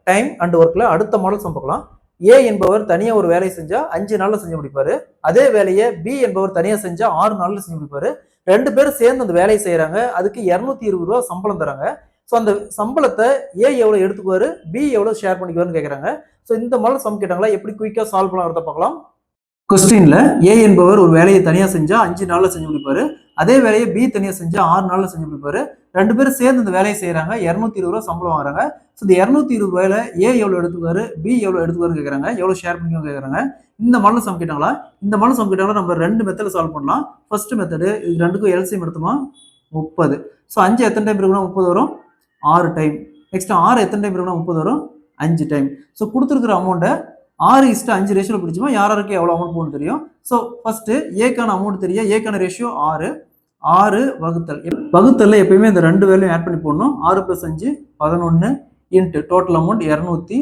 Time and ஒர்க்ல அடுத்த model some பார்க்கலாம். ஏ என்பவர் தனியா ஒரு வேலையை செஞ்சா 5 நாள்ல செஞ்சு முடிப்பாரு. அதே வேலையை பி என்பவர் தனியா செஞ்சா 6 நாள்ல செஞ்சு முடிப்பாரு. 2 பேரும் சேர்ந்து அந்த வேலையை செய்யறாங்க. அதுக்கு 220 ரூபாய் சம்பளம் தராங்க. ஸோ அந்த சம்பளத்தை ஏ எவ்வளவு எடுத்துக்குவாரு, பி எவ்வளவு ஷேர் பண்ணிக்குவாருன்னு கேட்கறாங்க. ஸோ இந்த மாடல் சம் கேட்டாங்களா, எப்படி குயிக்கா சால்வ் பண்ணலாம்ன்றத பார்க்கலாம். கொஸ்டின்ல ஏ என்பவர் ஒரு வேலையை தனியா செஞ்சா 5 நாள்ல செஞ்சு முடிப்பாரு. அதே வேலையை பி தனியா செஞ்சா 6 நாள்ல செஞ்சு முடிப்பாரு. 2 பேரும் சேர்ந்து இந்த வேலையை செய்யறாங்க. 220 ரூபாய் சம்பளம் வாங்குறாங்க. ஸோ இந்த 220 ரூபாயில ஏ எவ்வளவு எடுத்துக்குவாரு, பி எவ்வளவு எடுத்துக்குவாருன்னு கேட்கறாங்க. எவ்வளவு ஷேர் பண்ணிக்குவாங்க கேட்கறாங்க. இந்த மாடல் சம் கேட்டாங்களா, இந்த மாடல் சம் கேட்டாங்களா நம்ம 2 மெத்தட்ல சால்வ் பண்ணலாம். ஃபர்ஸ்ட் மெத்தடு, இது ரெண்டுக்கும் எல்சிஎம் எடுத்தோமா 30. ஸோ 5 எத்தனை டைம் இருக்குன்னா 30 வரும், 6 டைம். நெக்ஸ்ட் 6 எத்தனை டைம் இருக்குன்னா 30 வரும், 5 டைம். ஸோ கொடுத்துருக்கிற அமௌண்ட்டை 6:5 ரேஷியோல பிடிச்சோமா யாருக்கு எவ்வளவு அமௌண்ட் போகணும்னு தெரியும். ஸோ ஃபர்ஸ்ட் ஏக்கான அமௌண்ட் தெரியும். ஏக்கான ரேஷியோ 6 வகுத்தல்ல எப்பயுமே இந்த 2 வேலையும் ஆட் பண்ணி போடணும். 6 + 5 11 இன்ட்டு டோட்டல் அமௌண்ட் 220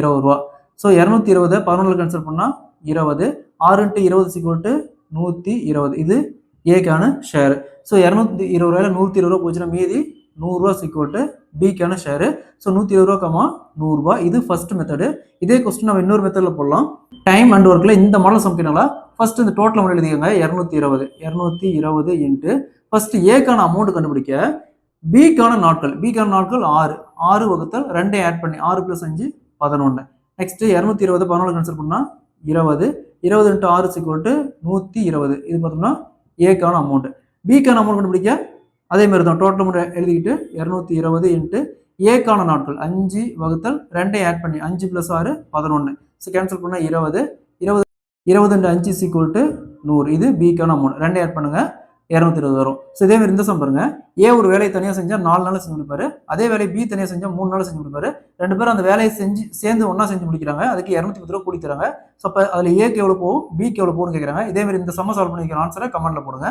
ரூபா. ஸோ 220 11 கேன்சல் பண்ணா 20. 6 × 20 120. இது ஏக்கான ஷேர். ஸோ 220 ரூபாயில 120 ரூபா போச்சுன்னா மீதி 100 ரூபா பிக்கான ஷேரு. ஸோ 120 ரூபா 100 ரூபாய். இது ஃபர்ஸ்ட் மெத்தடு. இதே கொஸ்டின் நம்ம இன்னொரு மெத்தட்ல போடலாம். டைம் அண்ட் ஒர்க்ல இந்த மாடல் சம் கேட்டாங்களா, ஃபர்ஸ்ட் இந்த டோட்டல் அமௌண்ட் எழுதிக்கோங்க. 220 இன்ட்டு ஃபர்ஸ்ட் ஏக்கான அமௌண்ட் கண்டுபிடிக்க, பிக்கான நாட்கள் 6 வகுத்தல் 2 ஆட் பண்ணி 6 + 5 11. நெக்ஸ்ட் 220 14 கேன்சல் பண்ணா 20. 20 × 6 120. இது பார்த்தோம்னா ஏக்கான அமௌண்ட். பிக்கான அமௌண்ட் கண்டுபிடிக்க அதே மாதிரி தான் டோட்டல் அமௌண்ட் எழுதிக்கிட்டு 220 இன்ட்டு ஏக்கான நாட்கள் 5 வகுத்தல் 2 ஆட் பண்ணி 5 + 6 11. ஸோ கேன்சல் பண்ணால் 20. 20 × 5 100. இது பிக்கான அமௌண்ட். 2 ஆட் பண்ணுங்க 220 வரும். ஸோ இதே மாதிரி இந்த சம் பாருங்க. ஏ ஒரு வேலையை தனியாக செஞ்சால் 4 நாள் செஞ்சு முடிப்பாரு. அதே வேலையை பி தனியாக செஞ்சால் 3 நாள் செஞ்சு முடிப்பாரு. 2 பேரும் அந்த வேலையை சேர்ந்து ஒன்றா செஞ்சு முடிக்கிறாங்க. அதுக்கு 210 ரூபா கூலி தராங்க. ஸோ அப்போ அதில் ஏக்கு எவ்வளோ போகும், பிக்கு எவ்வளோ போகும்னு கேட்குறாங்க. இதே மாதிரி இந்த சம்ம சால்வ் பண்ணி வைக்கிற ஆன்சரை கமெண்ட்ல போடுங்க.